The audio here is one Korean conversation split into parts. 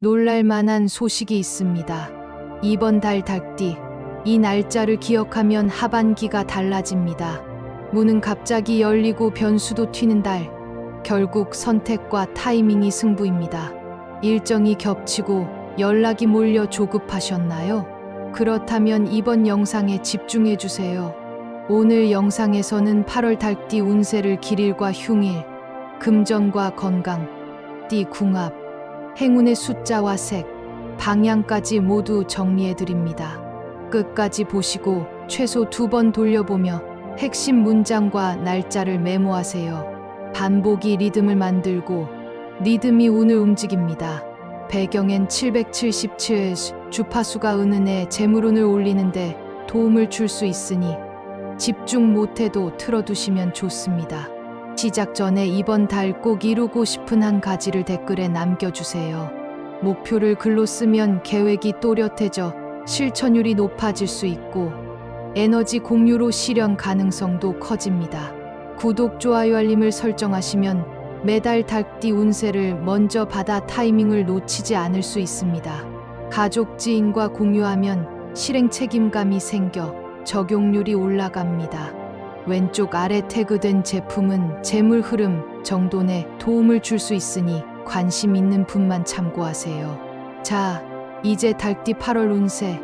놀랄만한 소식이 있습니다. 이번 달 닭띠, 이 날짜를 기억하면 하반기가 달라집니다. 문은 갑자기 열리고 변수도 튀는 달, 결국 선택과 타이밍이 승부입니다. 일정이 겹치고 연락이 몰려 조급하셨나요? 그렇다면 이번 영상에 집중해 주세요. 오늘 영상에서는 8월 닭띠 운세를 길일과 흉일, 금전과 건강, 띠 궁합, 행운의 숫자와 색, 방향까지 모두 정리해 드립니다. 끝까지 보시고 최소 2번 돌려보며 핵심 문장과 날짜를 메모하세요. 반복이 리듬을 만들고 리듬이 운을 움직입니다. 배경엔 777 주파수가 은은해 재물운을 올리는데 도움을 줄 수 있으니 집중 못해도 틀어두시면 좋습니다. 시작 전에 이번 달 꼭 이루고 싶은 한 가지를 댓글에 남겨주세요. 목표를 글로 쓰면 계획이 또렷해져 실천율이 높아질 수 있고 에너지 공유로 실현 가능성도 커집니다. 구독, 좋아요, 알림을 설정하시면 매달 닭띠 운세를 먼저 받아 타이밍을 놓치지 않을 수 있습니다. 가족, 지인과 공유하면 실행 책임감이 생겨 적용률이 올라갑니다. 왼쪽 아래 태그된 제품은 재물 흐름 정돈에 도움을 줄 수 있으니 관심 있는 분만 참고하세요. 자, 이제 닭띠 8월 운세,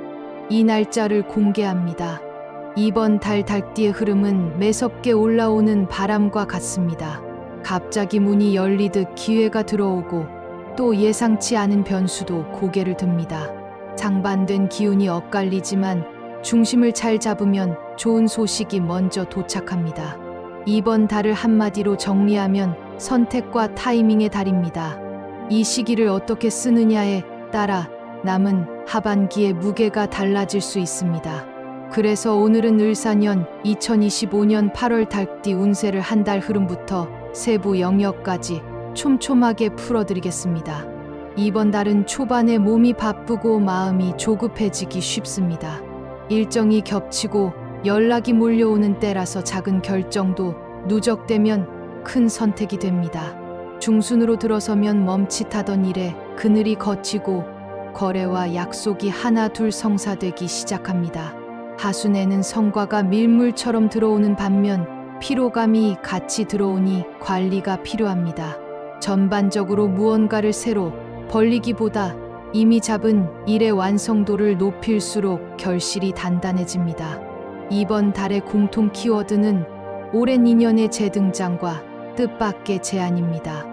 이 날짜를 공개합니다. 이번 달 닭띠의 흐름은 매섭게 올라오는 바람과 같습니다. 갑자기 문이 열리듯 기회가 들어오고 또 예상치 않은 변수도 고개를 듭니다. 상반된 기운이 엇갈리지만 중심을 잘 잡으면 좋은 소식이 먼저 도착합니다. 이번 달을 한마디로 정리하면 선택과 타이밍의 달입니다. 이 시기를 어떻게 쓰느냐에 따라 남은 하반기의 무게가 달라질 수 있습니다. 그래서 오늘은 을사년 2025년 8월 닭띠 운세를 한 달 흐름부터 세부 영역까지 촘촘하게 풀어드리겠습니다. 이번 달은 초반에 몸이 바쁘고 마음이 조급해지기 쉽습니다. 일정이 겹치고 연락이 몰려오는 때라서 작은 결정도 누적되면 큰 선택이 됩니다. 중순으로 들어서면 멈칫하던 일에 그늘이 걷히고 거래와 약속이 하나둘 성사되기 시작합니다. 하순에는 성과가 밀물처럼 들어오는 반면 피로감이 같이 들어오니 관리가 필요합니다. 전반적으로 무언가를 새로 벌리기보다 이미 잡은 일의 완성도를 높일수록 결실이 단단해집니다. 이번 달의 공통 키워드는 오랜 인연의 재등장과 뜻밖의 제안입니다.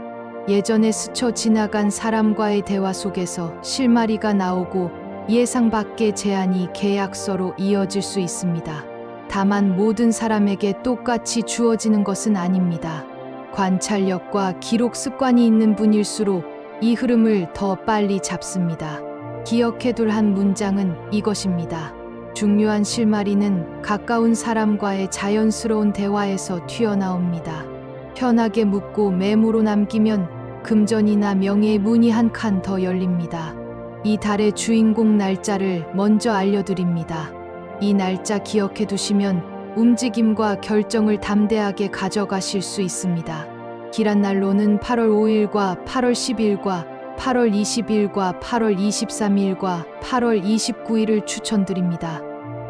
예전에 스쳐 지나간 사람과의 대화 속에서 실마리가 나오고 예상 밖의 제안이 계약서로 이어질 수 있습니다. 다만 모든 사람에게 똑같이 주어지는 것은 아닙니다. 관찰력과 기록 습관이 있는 분일수록 이 흐름을 더 빨리 잡습니다. 기억해둘 한 문장은 이것입니다. 중요한 실마리는 가까운 사람과의 자연스러운 대화에서 튀어나옵니다. 편하게 묻고 메모로 남기면 금전이나 명예의 문이 한 칸 더 열립니다. 이 달의 주인공 날짜를 먼저 알려드립니다. 이 날짜 기억해 두시면 움직임과 결정을 담대하게 가져가실 수 있습니다. 길한 날로는 8월 5일과 8월 10일과 8월 20일과 8월 23일과 8월 29일을 추천드립니다.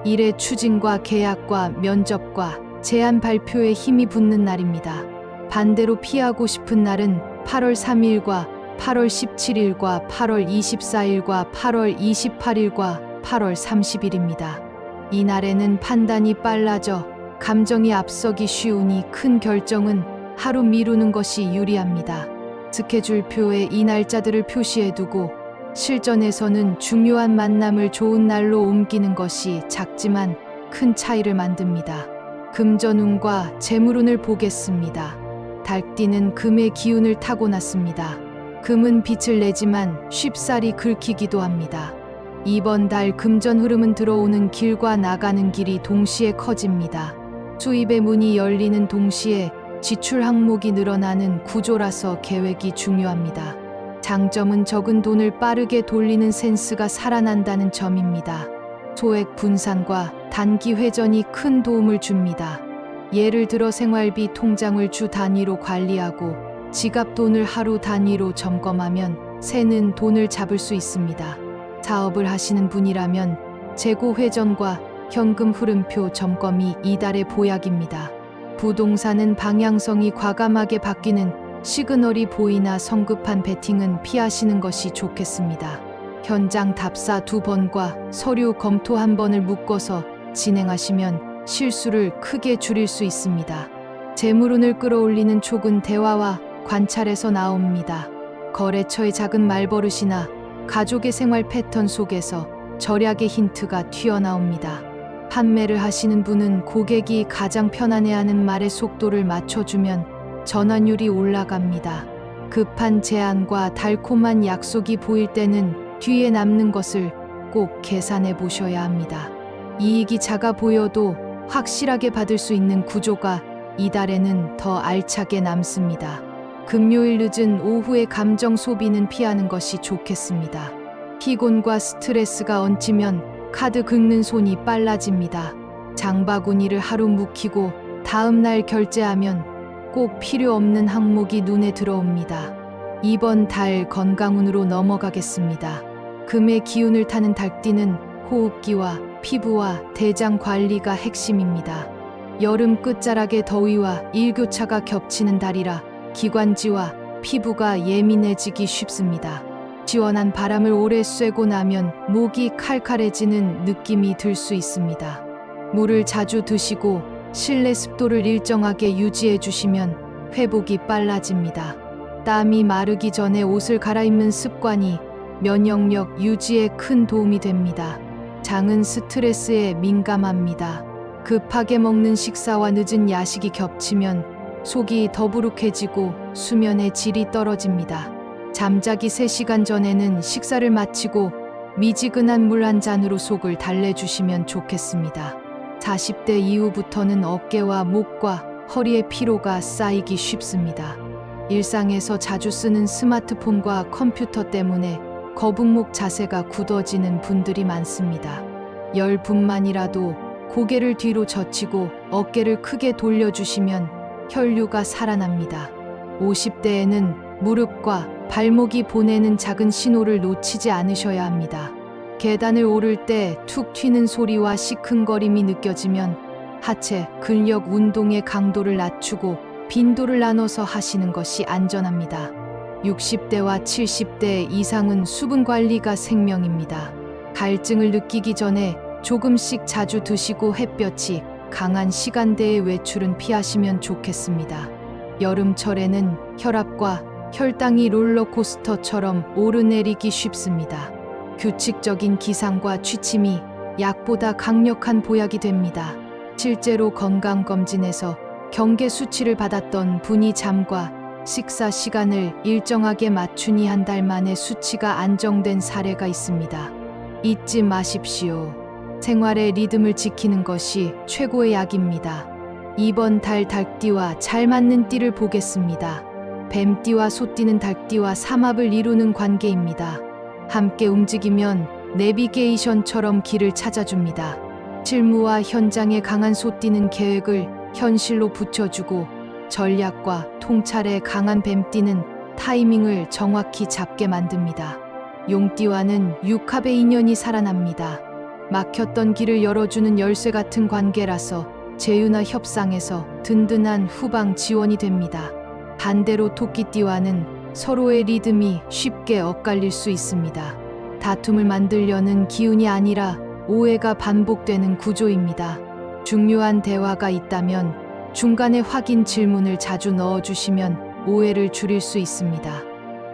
일의 추진과 계약과 면접과 제안 발표에 힘이 붙는 날입니다. 반대로 피하고 싶은 날은 8월 3일과 8월 17일과 8월 24일과 8월 28일과 8월 30일입니다. 이 날에는 판단이 빨라져 감정이 앞서기 쉬우니 큰 결정은 하루 미루는 것이 유리합니다. 스케줄표에 이 날짜들을 표시해두고 실전에서는 중요한 만남을 좋은 날로 옮기는 것이 작지만 큰 차이를 만듭니다. 금전운과 재물운을 보겠습니다. 닭띠는 금의 기운을 타고났습니다. 금은 빛을 내지만 쉽사리 긁히기도 합니다. 이번 달 금전 흐름은 들어오는 길과 나가는 길이 동시에 커집니다. 수입의 문이 열리는 동시에 지출 항목이 늘어나는 구조라서 계획이 중요합니다. 장점은 적은 돈을 빠르게 돌리는 센스가 살아난다는 점입니다. 소액 분산과 단기 회전이 큰 도움을 줍니다. 예를 들어 생활비 통장을 주 단위로 관리하고 지갑 돈을 하루 단위로 점검하면 새는 돈을 잡을 수 있습니다. 사업을 하시는 분이라면 재고 회전과 현금 흐름표 점검이 이달의 보약입니다. 부동산은 방향성이 과감하게 바뀌는 시그널이 보이나 성급한 베팅은 피하시는 것이 좋겠습니다. 현장 답사 2번과 서류 검토 1번을 묶어서 진행하시면 실수를 크게 줄일 수 있습니다. 재물운을 끌어올리는 촉은 대화와 관찰에서 나옵니다. 거래처의 작은 말버릇이나 가족의 생활 패턴 속에서 절약의 힌트가 튀어나옵니다. 판매를 하시는 분은 고객이 가장 편안해하는 말의 속도를 맞춰주면 전환율이 올라갑니다. 급한 제안과 달콤한 약속이 보일 때는 뒤에 남는 것을 꼭 계산해 보셔야 합니다. 이익이 작아 보여도 확실하게 받을 수 있는 구조가 이달에는 더 알차게 남습니다. 금요일 늦은 오후의 감정 소비는 피하는 것이 좋겠습니다. 피곤과 스트레스가 얹히면 카드 긁는 손이 빨라집니다. 장바구니를 하루 묵히고 다음 날 결제하면 꼭 필요 없는 항목이 눈에 들어옵니다. 이번 달 건강운으로 넘어가겠습니다. 금의 기운을 타는 달띠는 호흡기와 피부와 대장 관리가 핵심입니다. 여름 끝자락의 더위와 일교차가 겹치는 달이라 기관지와 피부가 예민해지기 쉽습니다. 시원한 바람을 오래 쐬고 나면 목이 칼칼해지는 느낌이 들 수 있습니다. 물을 자주 드시고 실내 습도를 일정하게 유지해 주시면 회복이 빨라집니다. 땀이 마르기 전에 옷을 갈아입는 습관이 면역력 유지에 큰 도움이 됩니다. 장은 스트레스에 민감합니다. 급하게 먹는 식사와 늦은 야식이 겹치면 속이 더부룩해지고 수면의 질이 떨어집니다. 잠자기 3시간 전에는 식사를 마치고 미지근한 물 한 잔으로 속을 달래주시면 좋겠습니다. 40대 이후부터는 어깨와 목과 허리의 피로가 쌓이기 쉽습니다. 일상에서 자주 쓰는 스마트폰과 컴퓨터 때문에 거북목 자세가 굳어지는 분들이 많습니다. 10분만이라도 고개를 뒤로 젖히고 어깨를 크게 돌려주시면 혈류가 살아납니다. 50대에는 무릎과 발목이 보내는 작은 신호를 놓치지 않으셔야 합니다. 계단을 오를 때 툭 튀는 소리와 시큰거림이 느껴지면 하체, 근력 운동의 강도를 낮추고 빈도를 나눠서 하시는 것이 안전합니다. 60대와 70대 이상은 수분 관리가 생명입니다. 갈증을 느끼기 전에 조금씩 자주 드시고 햇볕이 강한 시간대의 외출은 피하시면 좋겠습니다. 여름철에는 혈압과 혈당이 롤러코스터처럼 오르내리기 쉽습니다. 규칙적인 기상과 취침이 약보다 강력한 보약이 됩니다. 실제로 건강검진에서 경계 수치를 받았던 분이 잠과 식사 시간을 일정하게 맞추니 한 달 만에 수치가 안정된 사례가 있습니다. 잊지 마십시오. 생활의 리듬을 지키는 것이 최고의 약입니다. 이번 달 달띠와 잘 맞는 띠를 보겠습니다. 뱀띠와 소띠는 달띠와 삼합을 이루는 관계입니다. 함께 움직이면 내비게이션처럼 길을 찾아줍니다. 실무와 현장에 강한 소띠는 계획을 현실로 붙여주고 전략과 통찰에 강한 뱀띠는 타이밍을 정확히 잡게 만듭니다. 용띠와는 육합의 인연이 살아납니다. 막혔던 길을 열어주는 열쇠 같은 관계라서 제휴나 협상에서 든든한 후방 지원이 됩니다. 반대로 토끼띠와는 서로의 리듬이 쉽게 엇갈릴 수 있습니다. 다툼을 만들려는 기운이 아니라 오해가 반복되는 구조입니다. 중요한 대화가 있다면 중간에 확인 질문을 자주 넣어주시면 오해를 줄일 수 있습니다.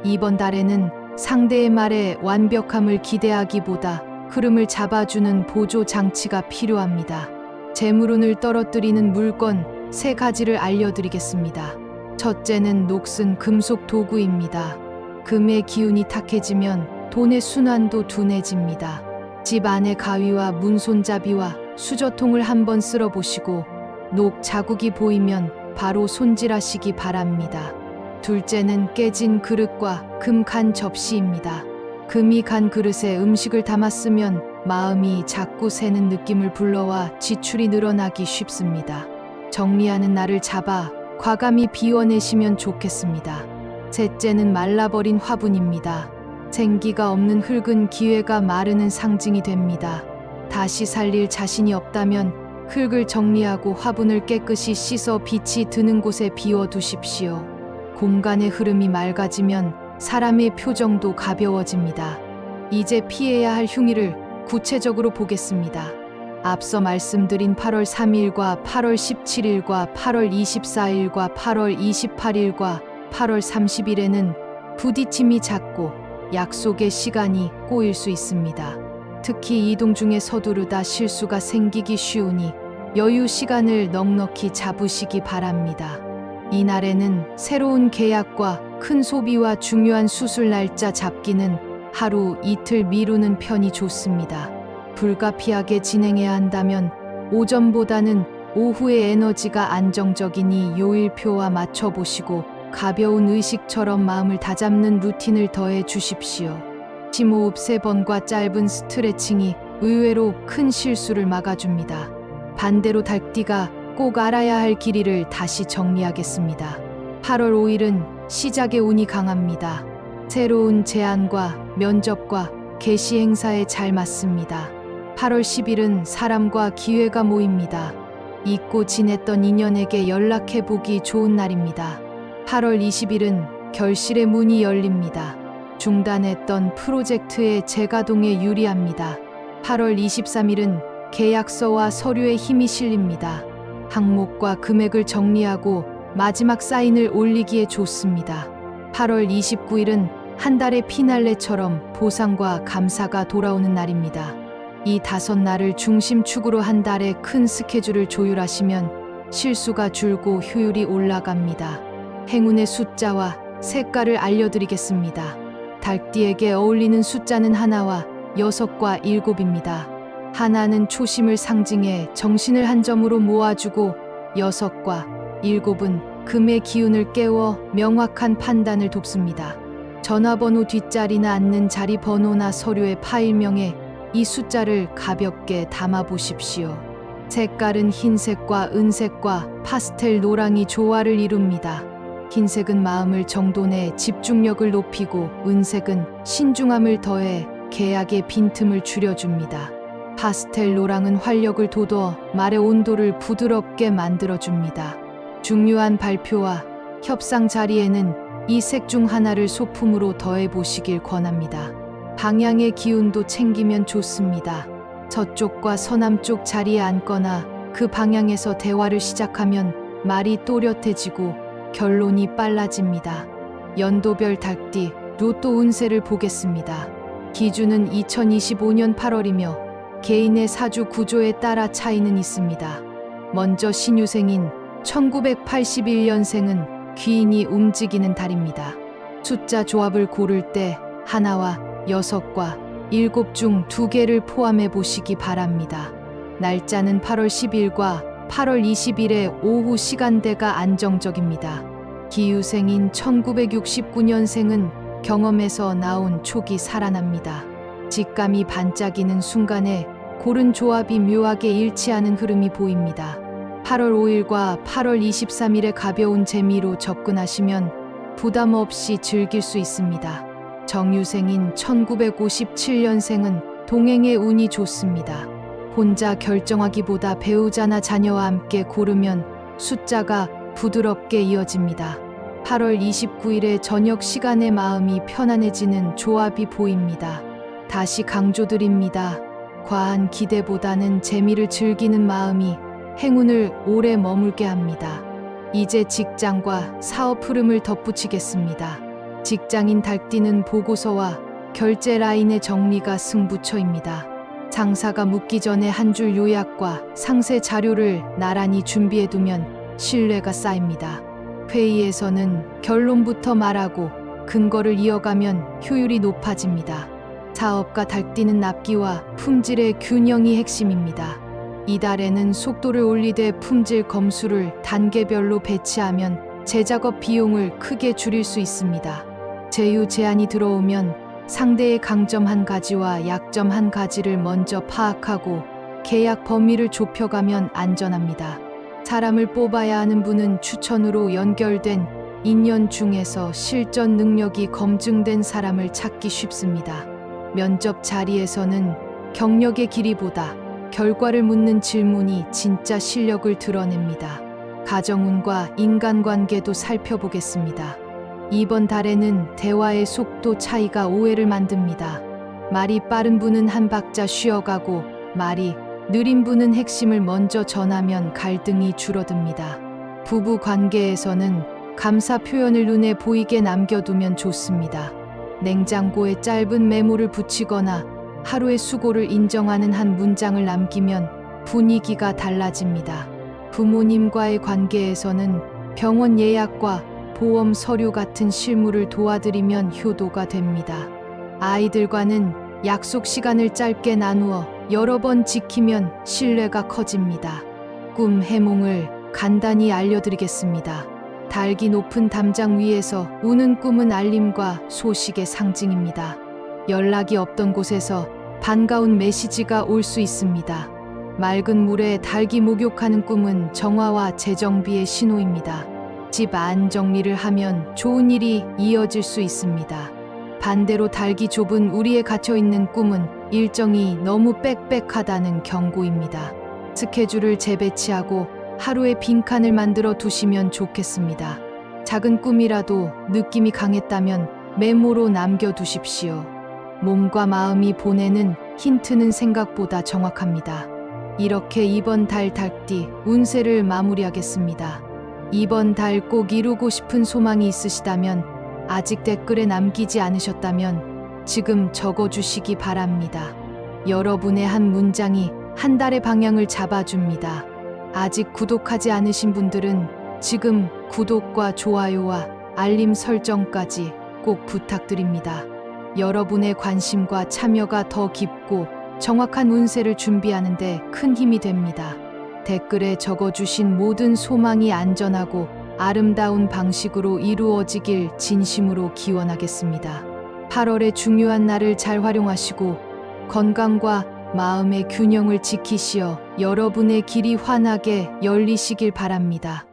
이번 달에는 상대의 말에 완벽함을 기대하기보다 흐름을 잡아주는 보조 장치가 필요합니다. 재물운을 떨어뜨리는 물건 3가지를 알려드리겠습니다. 첫째는 녹슨 금속 도구입니다. 금의 기운이 탁해지면 돈의 순환도 둔해집니다. 집 안의 가위와 문손잡이와 수저통을 한번 쓸어보시고 녹 자국이 보이면 바로 손질하시기 바랍니다. 둘째는 깨진 그릇과 금 간 접시입니다. 금이 간 그릇에 음식을 담았으면 마음이 자꾸 새는 느낌을 불러와 지출이 늘어나기 쉽습니다. 정리하는 날을 잡아 과감히 비워내시면 좋겠습니다. 셋째는 말라버린 화분입니다. 생기가 없는 흙은 기회가 마르는 상징이 됩니다. 다시 살릴 자신이 없다면 흙을 정리하고 화분을 깨끗이 씻어 빛이 드는 곳에 비워두십시오. 공간의 흐름이 맑아지면 사람의 표정도 가벼워집니다. 이제 피해야 할 흉의를 구체적으로 보겠습니다. 앞서 말씀드린 8월 3일과 8월 17일과 8월 24일과 8월 28일과 8월 30일에는 부딪힘이 잦고 약속의 시간이 꼬일 수 있습니다. 특히 이동 중에 서두르다 실수가 생기기 쉬우니 여유 시간을 넉넉히 잡으시기 바랍니다. 이날에는 새로운 계약과 큰 소비와 중요한 수술 날짜 잡기는 하루 이틀 미루는 편이 좋습니다. 불가피하게 진행해야 한다면 오전보다는 오후의 에너지가 안정적이니 요일표와 맞춰보시고 가벼운 의식처럼 마음을 다잡는 루틴을 더해 주십시오. 심호흡 3번과 짧은 스트레칭이 의외로 큰 실수를 막아줍니다. 반대로 닭띠가 꼭 알아야 할 길이를 다시 정리하겠습니다. 8월 5일은 시작의 운이 강합니다. 새로운 제안과 면접과 개시 행사에 잘 맞습니다. 8월 10일은 사람과 기회가 모입니다. 잊고 지냈던 인연에게 연락해보기 좋은 날입니다. 8월 20일은 결실의 문이 열립니다. 중단했던 프로젝트의 재가동에 유리합니다. 8월 23일은 계약서와 서류에 힘이 실립니다. 항목과 금액을 정리하고 마지막 사인을 올리기에 좋습니다. 8월 29일은 한 달의 피날레처럼 보상과 감사가 돌아오는 날입니다. 이 5날을 중심축으로 한 달의 큰 스케줄을 조율하시면 실수가 줄고 효율이 올라갑니다. 행운의 숫자와 색깔을 알려드리겠습니다. 닭띠에게 어울리는 숫자는 하나와 6과 7입니다. 하나는 초심을 상징해 정신을 한 점으로 모아주고 6과 7은 금의 기운을 깨워 명확한 판단을 돕습니다. 전화번호 뒷자리나 앉는 자리 번호나 서류의 파일명에 이 숫자를 가볍게 담아보십시오. 색깔은 흰색과 은색과 파스텔 노랑이 조화를 이룹니다. 흰색은 마음을 정돈해 집중력을 높이고 은색은 신중함을 더해 계약의 빈틈을 줄여줍니다. 파스텔 노랑은 활력을 돋워 말의 온도를 부드럽게 만들어줍니다. 중요한 발표와 협상 자리에는 이 색 중 하나를 소품으로 더해보시길 권합니다. 방향의 기운도 챙기면 좋습니다. 서쪽과 서남쪽 자리에 앉거나 그 방향에서 대화를 시작하면 말이 또렷해지고 결론이 빨라집니다. 연도별 닭띠 로또 운세를 보겠습니다. 기준은 2025년 8월이며 개인의 사주 구조에 따라 차이는 있습니다. 먼저 신유생인 1981년생은 귀인이 움직이는 달입니다. 숫자 조합을 고를 때 하나와 6과 7 중 2개를 포함해 보시기 바랍니다. 날짜는 8월 10일과 8월 20일의 오후 시간대가 안정적입니다. 기유생인 1969년생은 경험에서 나온 촉이 살아납니다. 직감이 반짝이는 순간에 고른 조합이 묘하게 일치하는 흐름이 보입니다. 8월 5일과 8월 23일의 가벼운 재미로 접근하시면 부담 없이 즐길 수 있습니다. 정유생인 1957년생은 동행의 운이 좋습니다. 혼자 결정하기보다 배우자나 자녀와 함께 고르면 숫자가 부드럽게 이어집니다. 8월 29일의 저녁 시간에 마음이 편안해지는 조합이 보입니다. 다시 강조드립니다. 과한 기대보다는 재미를 즐기는 마음이 행운을 오래 머물게 합니다. 이제 직장과 사업 흐름을 덧붙이겠습니다. 직장인 닭띠는 보고서와 결제 라인의 정리가 승부처입니다. 상사가 묻기 전에 한 줄 요약과 상세 자료를 나란히 준비해두면 신뢰가 쌓입니다. 회의에서는 결론부터 말하고 근거를 이어가면 효율이 높아집니다. 사업가 닭띠는 납기와 품질의 균형이 핵심입니다. 이달에는 속도를 올리되 품질 검수를 단계별로 배치하면 재작업 비용을 크게 줄일 수 있습니다. 제휴 제안이 들어오면 상대의 강점 한 가지와 약점 한 가지를 먼저 파악하고 계약 범위를 좁혀가면 안전합니다. 사람을 뽑아야 하는 분은 추천으로 연결된 인연 중에서 실전 능력이 검증된 사람을 찾기 쉽습니다. 면접 자리에서는 경력의 길이보다 결과를 묻는 질문이 진짜 실력을 드러냅니다. 가정운과 인간관계도 살펴보겠습니다. 이번 달에는 대화의 속도 차이가 오해를 만듭니다. 말이 빠른 분은 한 박자 쉬어가고 말이 느린 분은 핵심을 먼저 전하면 갈등이 줄어듭니다. 부부 관계에서는 감사 표현을 눈에 보이게 남겨두면 좋습니다. 냉장고에 짧은 메모를 붙이거나 하루의 수고를 인정하는 한 문장을 남기면 분위기가 달라집니다. 부모님과의 관계에서는 병원 예약과 보험 서류 같은 실무를 도와드리면 효도가 됩니다. 아이들과는 약속 시간을 짧게 나누어 여러 번 지키면 신뢰가 커집니다. 꿈 해몽을 간단히 알려드리겠습니다. 달기 높은 담장 위에서 우는 꿈은 알림과 소식의 상징입니다. 연락이 없던 곳에서 반가운 메시지가 올 수 있습니다. 맑은 물에 닭이 목욕하는 꿈은 정화와 재정비의 신호입니다. 집 안 정리를 하면 좋은 일이 이어질 수 있습니다. 반대로 닭이 좁은 우리에 갇혀있는 꿈은 일정이 너무 빽빽하다는 경고입니다. 스케줄을 재배치하고 하루에 빈칸을 만들어 두시면 좋겠습니다. 작은 꿈이라도 느낌이 강했다면 메모로 남겨두십시오. 몸과 마음이 보내는 힌트는 생각보다 정확합니다. 이렇게 이번 달 닭띠 운세를 마무리하겠습니다. 이번 달 꼭 이루고 싶은 소망이 있으시다면 아직 댓글에 남기지 않으셨다면 지금 적어주시기 바랍니다. 여러분의 한 문장이 한 달의 방향을 잡아줍니다. 아직 구독하지 않으신 분들은 지금 구독과 좋아요와 알림 설정까지 꼭 부탁드립니다. 여러분의 관심과 참여가 더 깊고 정확한 운세를 준비하는데 큰 힘이 됩니다. 댓글에 적어주신 모든 소망이 안전하고 아름다운 방식으로 이루어지길 진심으로 기원하겠습니다. 8월의 중요한 날을 잘 활용하시고 건강과 마음의 균형을 지키시어 여러분의 길이 환하게 열리시길 바랍니다.